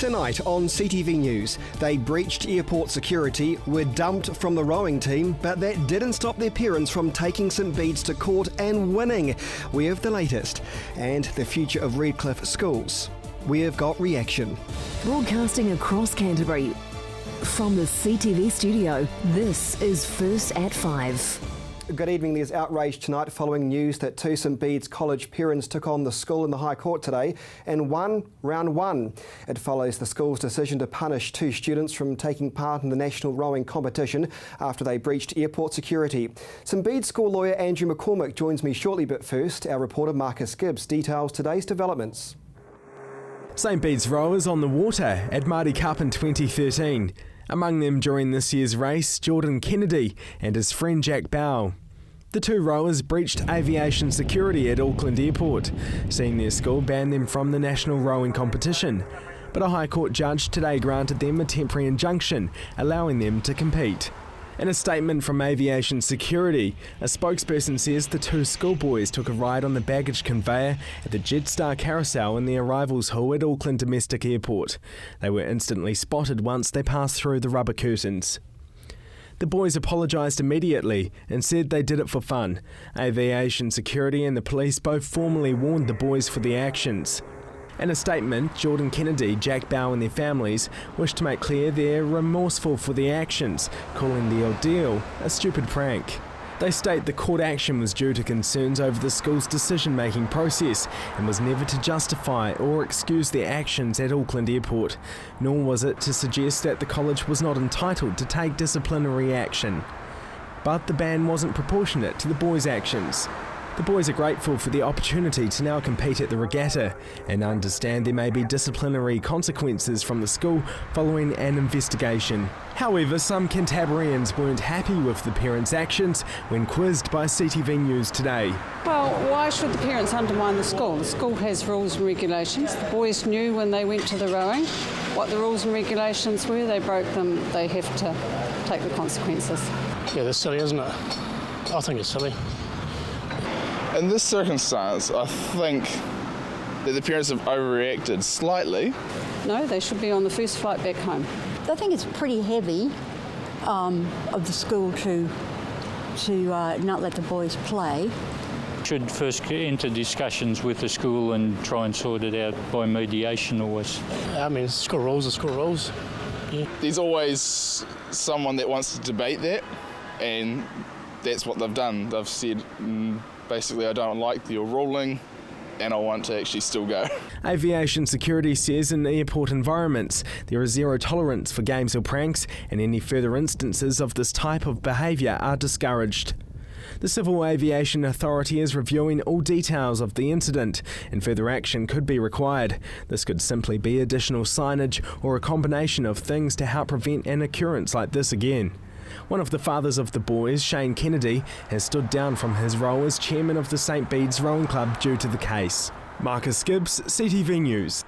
Tonight on CTV News, they breached airport security, were dumped from the rowing team, but that didn't stop their parents from taking St Bede's to court and winning. We have the latest, and the future of Redcliffe schools. We have got reaction. Broadcasting across Canterbury from the CTV studio, this is First at 5. Good evening. There's outrage tonight following news that two St Bede's College parents took on the school in the High Court today and won round one. It follows the school's decision to punish two students from taking part in the national rowing competition after they breached airport security. St Bede's school lawyer Andrew McCormick joins me shortly, but first our reporter Marcus Gibbs details today's developments. St Bede's rowers on the water at Māori Cup in 2013. Among them during this year's race, Jordan Kennedy and his friend Jack Bow. The two rowers breached aviation security at Auckland Airport, seeing their school ban them from the national rowing competition. But a High Court judge today granted them a temporary injunction, allowing them to compete. In a statement from aviation security, a spokesperson says the two schoolboys took a ride on the baggage conveyor at the Jetstar carousel in the arrivals hall at Auckland Domestic Airport. They were instantly spotted once they passed through the rubber curtains. The boys apologised immediately and said they did it for fun. Aviation security and the police both formally warned the boys for the actions. In a statement, Jordan Kennedy, Jack Bow and their families wished to make clear they're remorseful for the actions, calling the ordeal a stupid prank. They state the court action was due to concerns over the school's decision-making process and was never to justify or excuse their actions at Auckland Airport, nor was it to suggest that the college was not entitled to take disciplinary action. But the ban wasn't proportionate to the boys' actions. The boys are grateful for the opportunity to now compete at the regatta and understand there may be disciplinary consequences from the school following an investigation. However, some Cantabrians weren't happy with the parents' actions when quizzed by CTV News today. Well, why should the parents undermine the school? The school has rules and regulations. The boys knew when they went to the rowing what the rules and regulations were. They broke them. They have to take the consequences. Yeah, that's silly, isn't it? I think it's silly. In this circumstance, I think that the parents have overreacted slightly. No, they should be on the first flight back home. I think it's pretty heavy of the school to not let the boys play. Should first enter discussions with the school and try and sort it out by mediation always. I mean, school rules are school rules. Yeah. There's always someone that wants to debate that, and that's what they've done. They've said, basically, I don't like your ruling and I want to actually still go. Aviation security says in airport environments there is zero tolerance for games or pranks, and any further instances of this type of behaviour are discouraged. The Civil Aviation Authority is reviewing all details of the incident, and further action could be required. This could simply be additional signage or a combination of things to help prevent an occurrence like this again. One of the fathers of the boys, Shane Kennedy, has stood down from his role as chairman of the St Bede's Rowing Club due to the case. Marcus Gibbs, CTV News.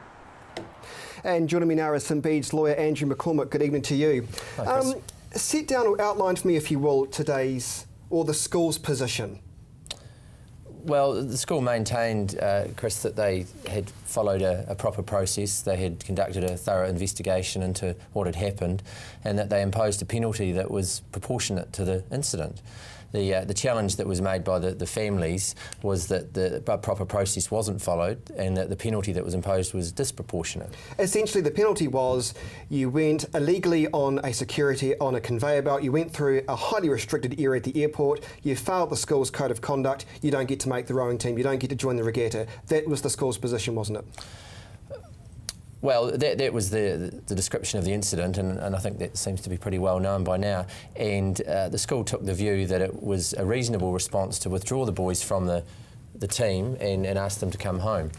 And joining me now is St Bede's lawyer Andrew McCormick. Good evening to you. Set down or outline for me, if you will, the school's position. Well, the school maintained, Chris, that they had followed a proper process. They had conducted a thorough investigation into what had happened, and that they imposed a penalty that was proportionate to the incident. The challenge that was made by the families was that the proper process wasn't followed, and that the penalty that was imposed was disproportionate. Essentially, the penalty was you went illegally on a conveyor belt, you went through a highly restricted area at the airport, you failed the school's code of conduct, you don't get to make the rowing team, you don't get to join the regatta. That was the school's position, wasn't it? Well, that was the description of the incident, and I think that seems to be pretty well known by now. And the school took the view that it was a reasonable response to withdraw the boys from the team and ask them to come home.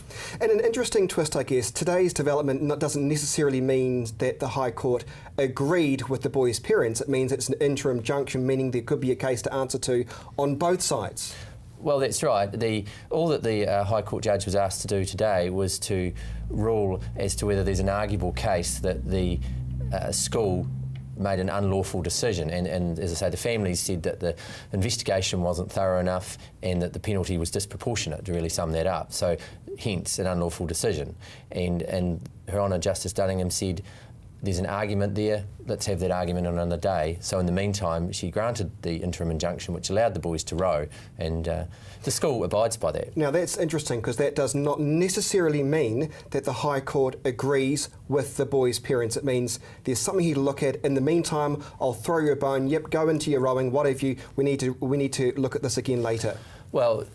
And an interesting twist, I guess, today's development doesn't necessarily mean that the High Court agreed with the boys' parents. It means it's an interim junction, meaning there could be a case to answer to on both sides. Well, that's right. All that the High Court judge was asked to do today was to rule as to whether there's an arguable case that the school made an unlawful decision, and as I say, the families said that the investigation wasn't thorough enough and that the penalty was disproportionate, to really sum that up. So hence an unlawful decision. And Her Honour Justice Dunningham said, there's an argument there, let's have that argument on another day. So in the meantime, she granted the interim injunction, which allowed the boys to row, and the school abides by that. Now that's interesting, because that does not necessarily mean that the High Court agrees with the boys' parents. It means there's something here to look at. In the meantime, I'll throw you a bone, yep, go into your rowing, what have you, we need to look at this again later. Well,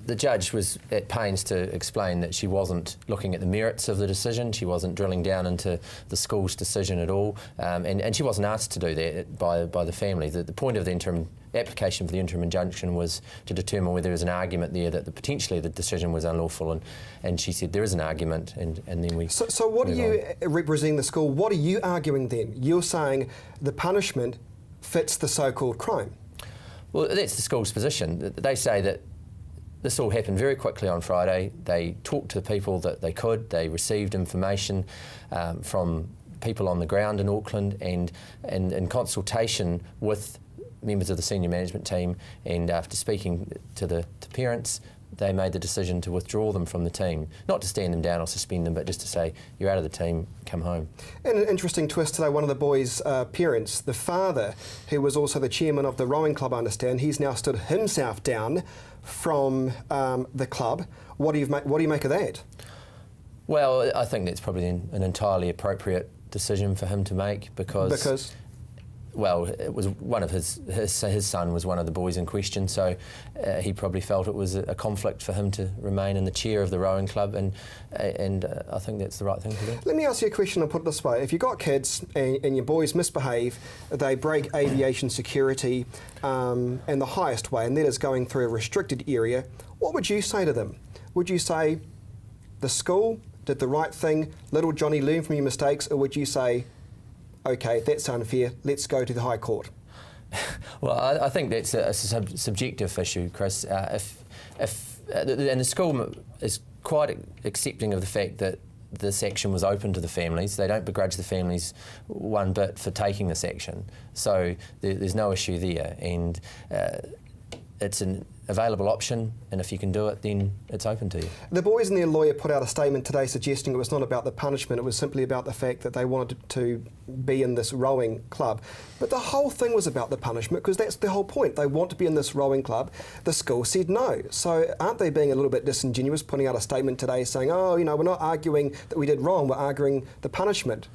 the judge was at pains to explain that she wasn't looking at the merits of the decision, she wasn't drilling down into the school's decision at all, and she wasn't asked to do that by the family. The point of the application for the interim injunction was to determine whether there was an argument there that potentially the decision was unlawful, and she said there is an argument, and then we... So what are you, representing the school, what are you arguing then? You're saying the punishment fits the so-called crime? Well, that's the school's position. They say that this all happened very quickly on Friday. They talked to the people that they could. They received information from people on the ground in Auckland, and in consultation with members of the senior management team, and after speaking to the parents, they made the decision to withdraw them from the team. Not to stand them down or suspend them, but just to say, you're out of the team, come home. And an interesting twist today, one of the boys' parents, the father, who was also the chairman of the rowing club, I understand, he's now stood himself down from the club. What do you make of that? Well, I think that's probably an entirely appropriate decision for him to make, because? Well, it was one of his son was one of the boys in question, so he probably felt it was a conflict for him to remain in the chair of the rowing club, and I think that's the right thing to do. Let me ask you a question and put it this way. If you've got kids and your boys misbehave, they break aviation security in the highest way, and that is going through a restricted area, what would you say to them? Would you say the school did the right thing, little Johnny learn from your mistakes, or would you say, OK, that's unfair, let's go to the High Court? Well, I think that's a subjective issue, Chris. And the school is quite accepting of the fact that this action was open to the families. They don't begrudge the families one bit for taking this action. So there's no issue there. And it's an available option, and if you can do it, then it's open to you. The boys and their lawyer put out a statement today suggesting it was not about the punishment, it was simply about the fact that they wanted to be in this rowing club. But the whole thing was about the punishment, because that's the whole point. They want to be in this rowing club. The school said no. So aren't they being a little bit disingenuous, putting out a statement today saying, oh, you know, we're not arguing that we did wrong, we're arguing the punishment?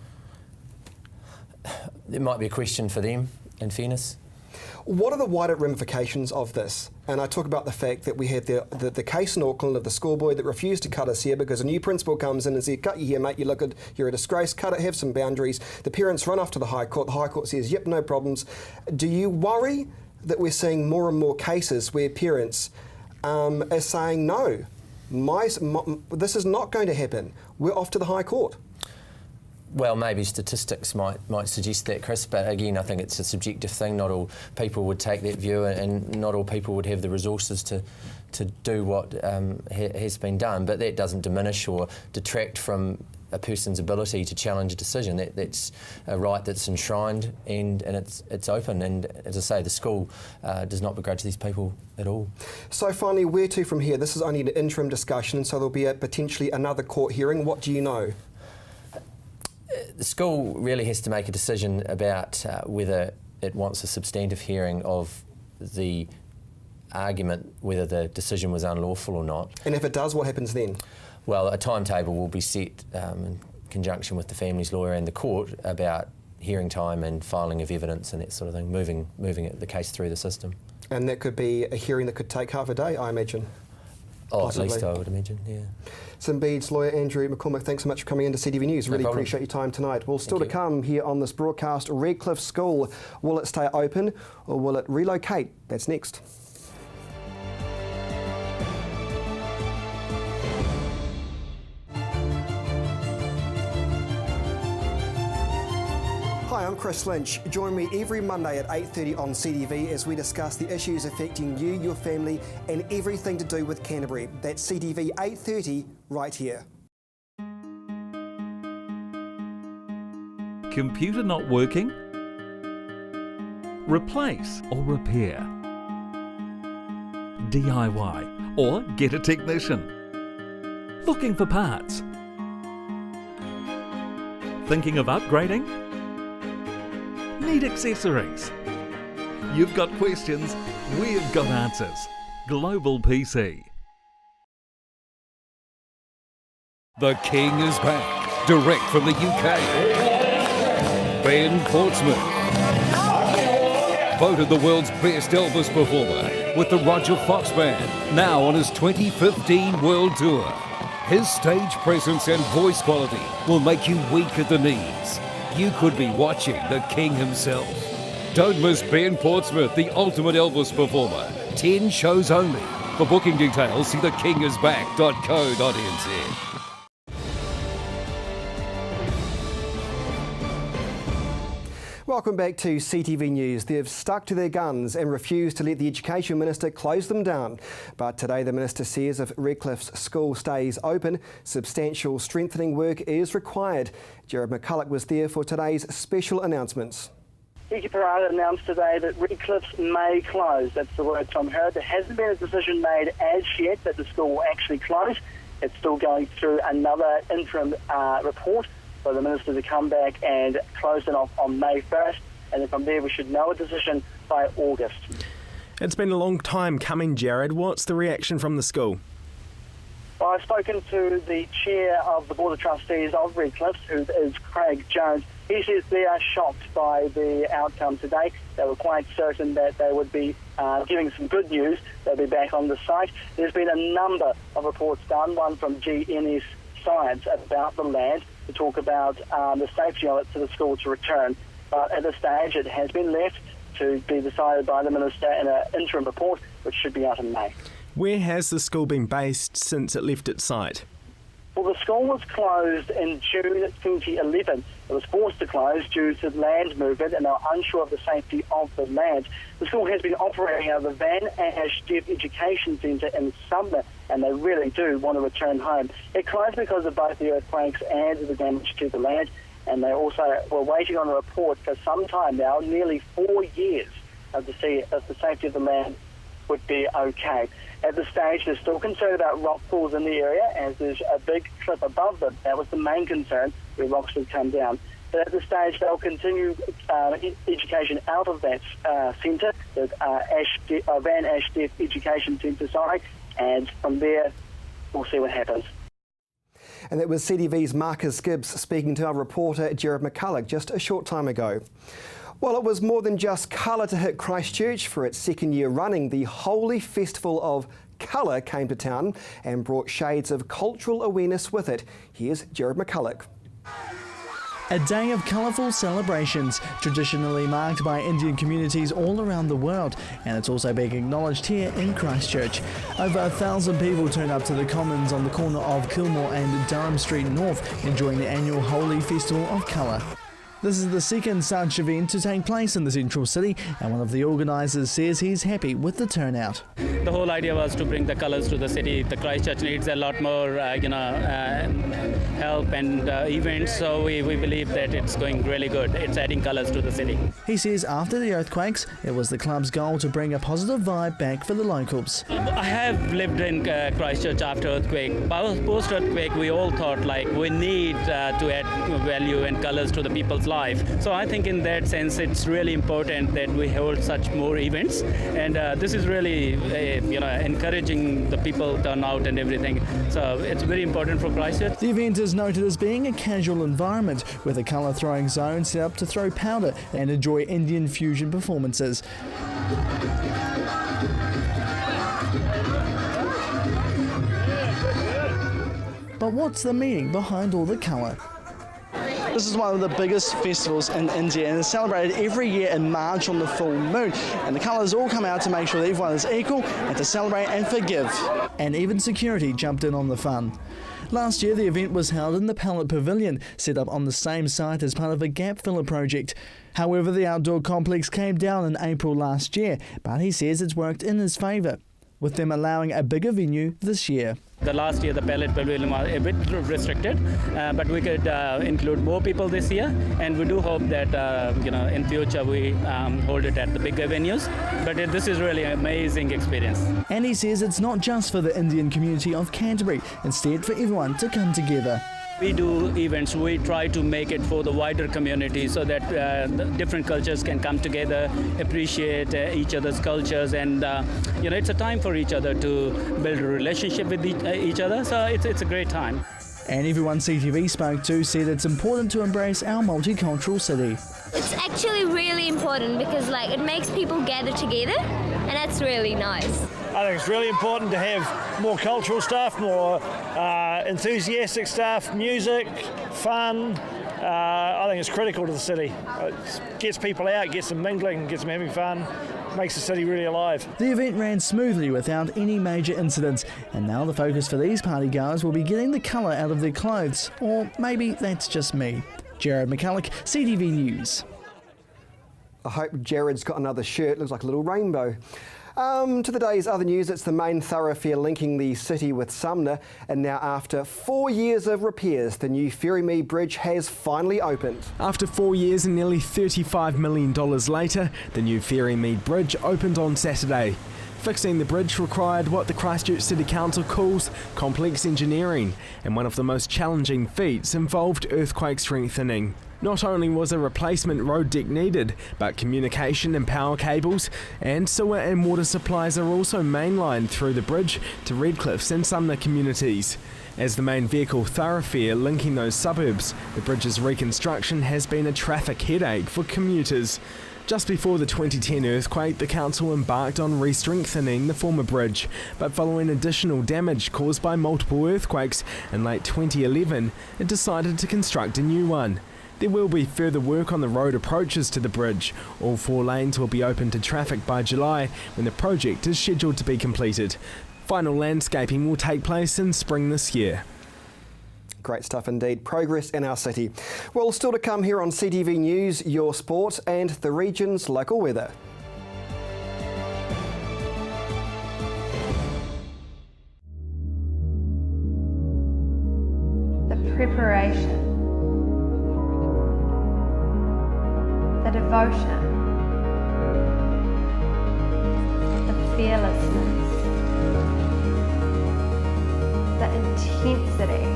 It might be a question for them, in fairness. What are the wider ramifications of this? And I talk about the fact that we had the case in Auckland of the schoolboy that refused to cut his hair because a new principal comes in and says, cut your hair, mate, you look good, you're a disgrace, cut it, have some boundaries. The parents run off to the High Court. The High Court says, yep, no problems. Do you worry that we're seeing more and more cases where parents are saying, no, this is not going to happen, we're off to the High Court? Well, maybe statistics might suggest that, Chris, but again, I think it's a subjective thing. Not all people would take that view, and not all people would have the resources to do what has been done. But that doesn't diminish or detract from a person's ability to challenge a decision. That's a right that's enshrined, and it's open. And as I say, the school does not begrudge these people at all. So finally, where to from here? This is only an interim discussion, so there'll be potentially another court hearing. What do you know? The school really has to make a decision about whether it wants a substantive hearing of the argument, whether the decision was unlawful or not. And if it does, what happens then? Well, a timetable will be set in conjunction with the family's lawyer and the court about hearing time and filing of evidence and that sort of thing, moving the case through the system. And that could be a hearing that could take half a day, I imagine. Oh, possibly. At least I would imagine, yeah. St Bede's lawyer Andrew McCormick, thanks so much for coming into CTV News. Really appreciate your time tonight. Well, still to come here on this broadcast, Redcliffe School. Will it stay open or will it relocate? That's next. Hi, I'm Chris Lynch. Join me every Monday at 8:30 on CTV as we discuss the issues affecting you, your family and everything to do with Canterbury. That's CTV 8:30 right here. Computer not working? replace or repair, DIY or get a technician, looking for parts, thinking of upgrading, need accessories. You've got questions, we've got answers. Global PC. The King is back, direct from the UK. Ben Portsmouth, voted the world's best Elvis performer with the Roger Fox Band, now on his 2015 World Tour. His stage presence and voice quality will make you weak at the knees. You could be watching the King himself. Don't miss Ben Portsmouth, the ultimate Elvis performer. 10 shows only. For booking details, see thekingisback.co.nz. Welcome back to CTV News. They've stuck to their guns and refused to let the Education Minister close them down. But today the Minister says if Redcliffe's school stays open, substantial strengthening work is required. Jared McCulloch was there for today's special announcements. Vicky Parada announced today that Redcliffe's may close. That's the word from her. There hasn't been a decision made as yet that the school will actually close. It's still going through another interim report for the Minister to come back and close it off on May 1st, and then from there we should know a decision by August. It's been a long time coming, Jared. What's the reaction from the school? Well, I've spoken to the chair of the Board of Trustees of Redcliffe, who is Craig Jones. He says they are shocked by the outcome today. They were quite certain that they would be giving some good news. They'll be back on the site. There's been a number of reports done, one from GNS Science about the land, to talk about the safety of it for the school to return. But at this stage, it has been left to be decided by the Minister in an interim report, which should be out in May. Where has the school been based since it left its site? Well, the school was closed in June 2011. It was forced to close due to land movement, and they were unsure of the safety of the land. The school has been operating out of the Van Ash Deaf Education Centre in Sumner, and they really do want to return home. It closed because of both the earthquakes and the damage to the land, and they also were waiting on a report for some time now, nearly 4 years, to see if the safety of the land would be okay. At this stage, they're still concerned about rock pools in the area, as there's a big cliff above them. That was the main concern, where rocks would come down. But at this stage, they'll continue education out of that centre, the Van Ash Deaf Education Centre, and from there, we'll see what happens. And that was CTV's Marcus Gibbs speaking to our reporter Jared McCulloch just a short time ago. Well, it was more than just colour to hit Christchurch. For its second year running, the Holy Festival of Colour came to town and brought shades of cultural awareness with it. Here's Jared McCulloch. A day of colourful celebrations, traditionally marked by Indian communities all around the world, and it's also being acknowledged here in Christchurch. Over 1,000 people turned up to the Commons on the corner of Kilmore and Durham Street North, enjoying the annual Holy Festival of Colour. This is the second such event to take place in the central city, and one of the organisers says he's happy with the turnout. The whole idea was to bring the colours to the city. The Christchurch needs a lot more, help and events, so we believe that it's going really good. It's adding colours to the city. He says after the earthquakes, it was the club's goal to bring a positive vibe back for the locals. I have lived in Christchurch after earthquake. Post-earthquake, we all thought we need to add value and colours to the people's life. So I think in that sense, it's really important that we hold such more events, and this is really encouraging the people turn out and everything. So it's very important for Christchurch. The event is noted as being a casual environment with a colour throwing zone set up to throw powder and enjoy Indian fusion performances. But what's the meaning behind all the colour? This is one of the biggest festivals in India, and it's celebrated every year in March on the full moon. And the colours all come out to make sure that everyone is equal and to celebrate and forgive. And even security jumped in on the fun. Last year, the event was held in the Pallet Pavilion, set up on the same site as part of a gap filler project. However, the outdoor complex came down in April last year, but he says it's worked in his favour, with them allowing a bigger venue this year. The last year the pellet pavilion was a bit restricted, but we could include more people this year, and we do hope that in future we hold it at the bigger venues. But this is really an amazing experience. And he says it's not just for the Indian community of Canterbury, instead for everyone to come together. We do events, we try to make it for the wider community so that the different cultures can come together, appreciate each other's cultures, and it's a time for each other to build a relationship with each other, so it's a great time. And everyone CTV spoke to said it's important to embrace our multicultural city. It's actually really important because it makes people gather together, and that's really nice. I think it's really important to have more cultural stuff, more enthusiastic stuff, music, fun. I think it's critical to the city. It gets people out, gets them mingling, gets them having fun, makes the city really alive. The event ran smoothly without any major incidents, and now the focus for these party goers will be getting the colour out of their clothes. Or maybe that's just me. Jared McCulloch, CTV News. I hope Jared's got another shirt, looks like a little rainbow. To the day's other news, it's the main thoroughfare linking the city with Sumner, and now after 4 years of repairs, the new Ferrymead Bridge has finally opened. After 4 years and nearly $35 million later, the new Ferrymead Bridge opened on Saturday. Fixing the bridge required what the Christchurch City Council calls complex engineering, and one of the most challenging feats involved earthquake strengthening. Not only was a replacement road deck needed, but communication and power cables and sewer and water supplies are also mainlined through the bridge to Redcliff's and Sumner communities. As the main vehicle thoroughfare linking those suburbs, the bridge's reconstruction has been a traffic headache for commuters. Just before the 2010 earthquake, the council embarked on re-strengthening the former bridge, but following additional damage caused by multiple earthquakes in late 2011, it decided to construct a new one. There will be further work on the road approaches to the bridge. All 4 lanes will be open to traffic by July, when the project is scheduled to be completed. Final landscaping will take place in spring this year. Great stuff indeed. Progress in our city. Well, still to come here on CTV News, your sport and the region's local weather. The preparation, the devotion, the fearlessness, the intensity.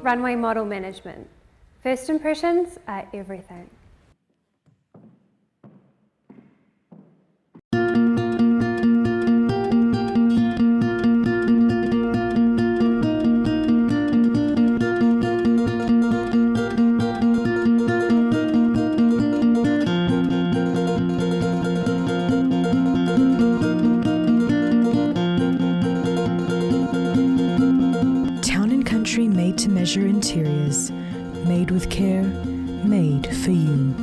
Runway model management. First impressions are everything. Made to measure interiors, made with care, made for you.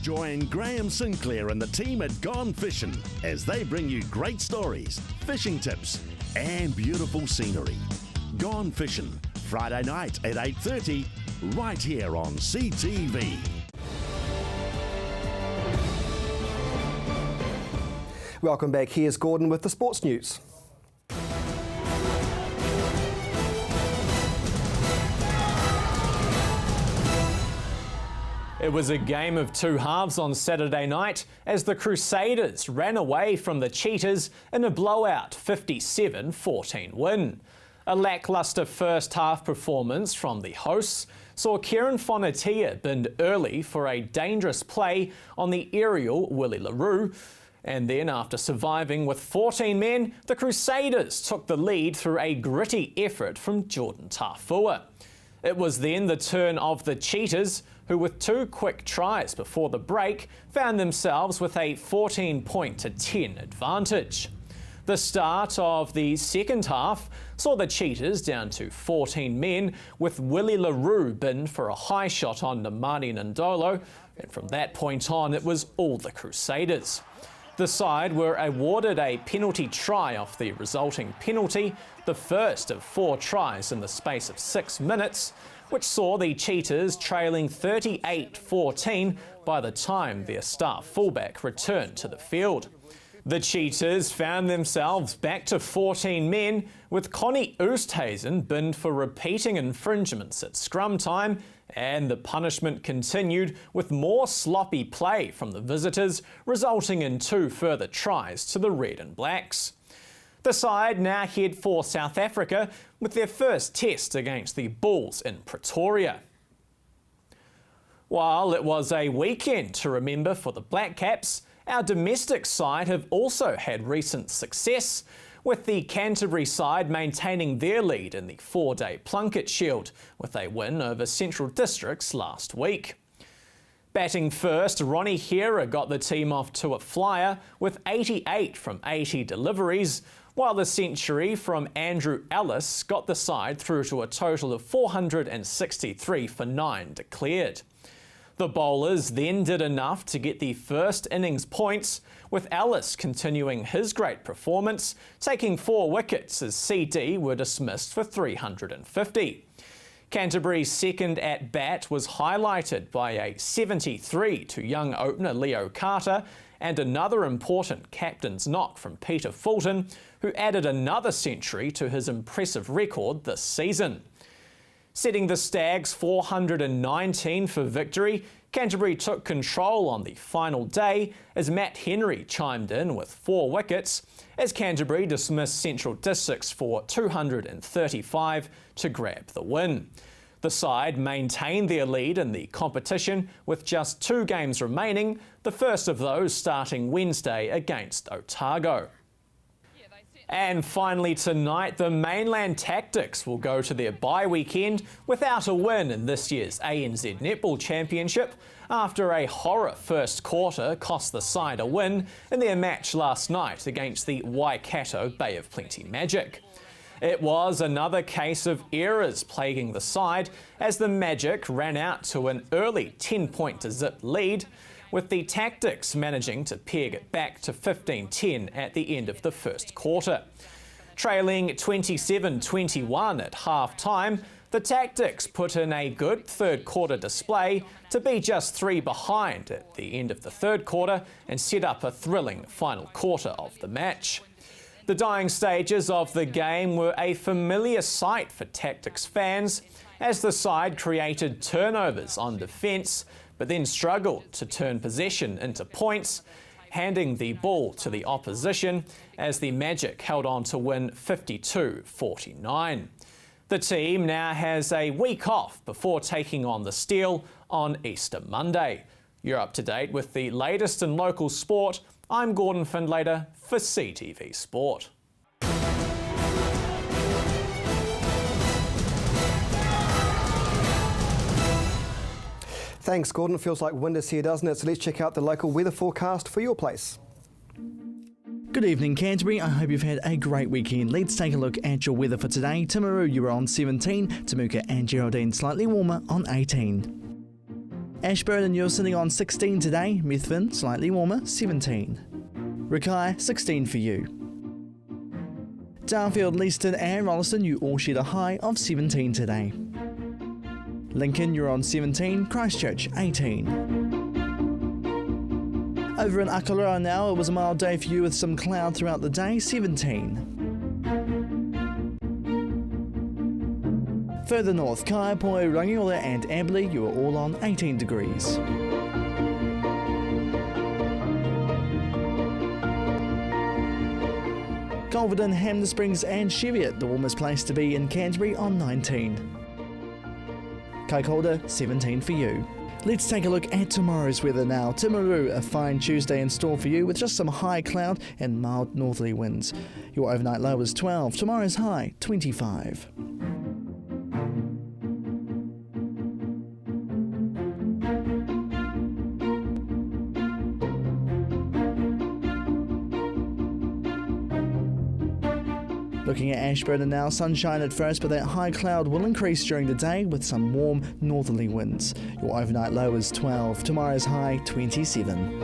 Join Graham Sinclair and the team at Gone Fishing as they bring you great stories, fishing tips and beautiful scenery. Gone Fishing, Friday night at 8:30, right here on CTV. Welcome back. Here's Gordon with the sports news. It was a game of two halves on Saturday night as the Crusaders ran away from the Cheetahs in a blowout 57-14 win. A lacklustre first half performance from the hosts saw Kieran Fonatia binned early for a dangerous play on the aerial Willie LaRue. And then, after surviving with 14 men, the Crusaders took the lead through a gritty effort from Jordan Tafua. It was then the turn of the Cheetahs, who with 2 quick tries before the break, found themselves with a 14-10 advantage. The start of the second half saw the Cheetahs down to 14 men, with Willie LaRue binned for a high shot on Namani Ndolo, and from that point on it was all the Crusaders. The side were awarded a penalty try off the resulting penalty, the first of 4 tries in the space of 6 minutes, which saw the Cheetahs trailing 38-14 by the time their star fullback returned to the field. The Cheetahs found themselves back to 14 men, with Connie Oosthuizen binned for repeating infringements at scrum time, and the punishment continued with more sloppy play from the visitors, resulting in 2 further tries to the Red and Blacks. The side now head for South Africa with their first test against the Bulls in Pretoria. While it was a weekend to remember for the Black Caps, our domestic side have also had recent success, with the Canterbury side maintaining their lead in the 4-day Plunket Shield with a win over Central Districts last week. Batting first, Ronnie Hera got the team off to a flyer with 88 from 80 deliveries, while the century from Andrew Ellis got the side through to a total of 463 for 9 declared. The bowlers then did enough to get the first innings points, with Ellis continuing his great performance, taking 4 wickets as CD were dismissed for 350. Canterbury's second at-bat was highlighted by a 73 to young opener Leo Carter and another important captain's knock from Peter Fulton, who added another century to his impressive record this season. Setting the Stags 419 for victory, Canterbury took control on the final day as Matt Henry chimed in with 4 wickets, as Canterbury dismissed Central Districts for 235 to grab the win. The side maintained their lead in the competition with just 2 games remaining, the first of those starting Wednesday against Otago. And finally tonight, the Mainland Tactics will go to their bye weekend without a win in this year's ANZ Netball Championship after a horror first quarter cost the side a win in their match last night against the Waikato Bay of Plenty Magic. It was another case of errors plaguing the side as the Magic ran out to an early 10-point-to-zip lead, with the Tactics managing to peg it back to 15-10 at the end of the first quarter. Trailing 27-21 at half-time, the Tactics put in a good third quarter display to be just 3 behind at the end of the third quarter and set up a thrilling final quarter of the match. The dying stages of the game were a familiar sight for Tactics fans as the side created turnovers on defence, but then struggled to turn possession into points, handing the ball to the opposition as the Magic held on to win 52-49. The team now has a week off before taking on the Steel on Easter Monday. You're up to date with the latest in local sport. I'm Gordon Findlater for CTV Sport. Thanks, Gordon. It feels like winter's here, doesn't it? So let's check out the local weather forecast for your place. Good evening, Canterbury. I hope you've had a great weekend. Let's take a look at your weather for today. Timaru, you were on 17. Temuka and Geraldine, slightly warmer on 18. Ashburton, you're sitting on 16 today. Methven, slightly warmer, 17. Rakai, 16 for you. Darfield, Leeston and Rolleston, you all shared a high of 17 today. Lincoln, you're on 17, Christchurch, 18. Over in Akaroa now, it was a mild day for you with some cloud throughout the day, 17. Further north, Kaiapoi, Rangiora and Amberley, you are all on 18 degrees. Culverden, Hamner Springs and Cheviot, the warmest place to be in Canterbury on 19. Kaikoura, 17 for you. Let's take a look at tomorrow's weather now. Timaru, a fine Tuesday in store for you with just some high cloud and mild northerly winds. Your overnight low is 12, tomorrow's high 25. Looking at Ashburton now, sunshine at first, but that high cloud will increase during the day with some warm northerly winds. Your overnight low is 12, tomorrow's high 27.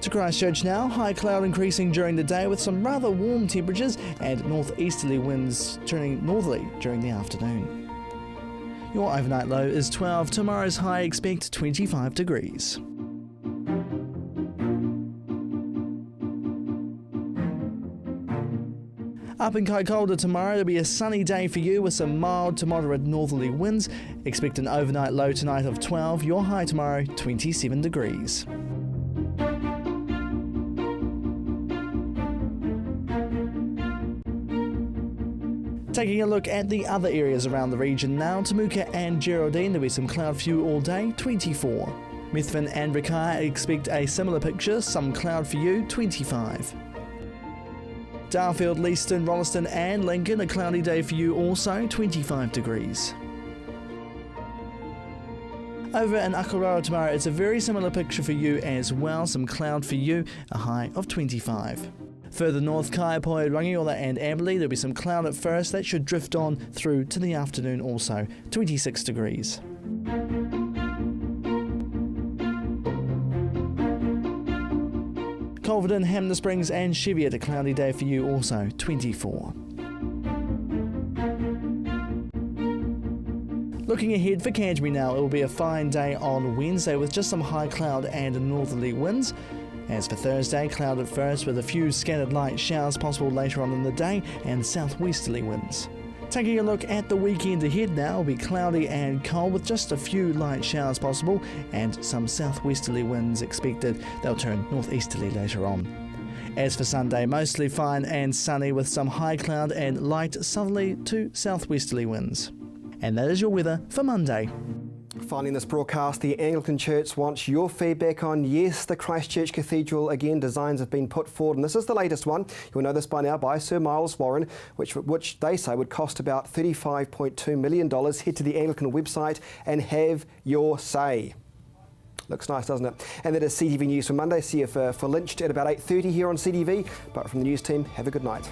To Christchurch now, high cloud increasing during the day with some rather warm temperatures and northeasterly winds turning northerly during the afternoon. Your overnight low is 12, tomorrow's high expect 25 degrees. Up in Kaikoura tomorrow, it'll be a sunny day for you with some mild to moderate northerly winds. Expect an overnight low tonight of 12, your high tomorrow 27 degrees. Taking a look at the other areas around the region now, Temuka and Geraldine, there'll be some cloud for you all day, 24. Methven and Rikaya expect a similar picture, some cloud for you, 25. Darfield, Leeston, Rolleston and Lincoln, a cloudy day for you also, 25 degrees. Over in Akaroa tomorrow, it's a very similar picture for you as well, some cloud for you, a high of 25. Further north, Kaiapoi, Rangiora and Amberley, there'll be some cloud at first, that should drift on through to the afternoon also, 26 degrees. Culverden, Hamner Springs and Cheviot, a cloudy day for you also, 24. Looking ahead for Canterbury now, it will be a fine day on Wednesday with just some high cloud and northerly winds. As for Thursday, cloud at first with a few scattered light showers possible later on in the day and southwesterly winds. Taking a look at the weekend ahead now, it'll be cloudy and cold with just a few light showers possible and some southwesterly winds expected. They'll turn northeasterly later on. As for Sunday, mostly fine and sunny with some high cloud and light southerly to southwesterly winds. And that is your weather for Monday. Finally in this broadcast, the Anglican Church wants your feedback on, yes, the Christchurch Cathedral. Again, designs have been put forward, and this is the latest one. You'll know this by now, by Sir Miles Warren, which they say would cost about $35.2 million. Head to the Anglican website and have your say. Looks nice, doesn't it? And that is CTV News for Monday. See you for Lynched at about 8:30 here on CTV. But from the news team, have a good night.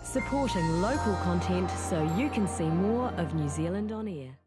Supporting local content so you can see more of New Zealand on air.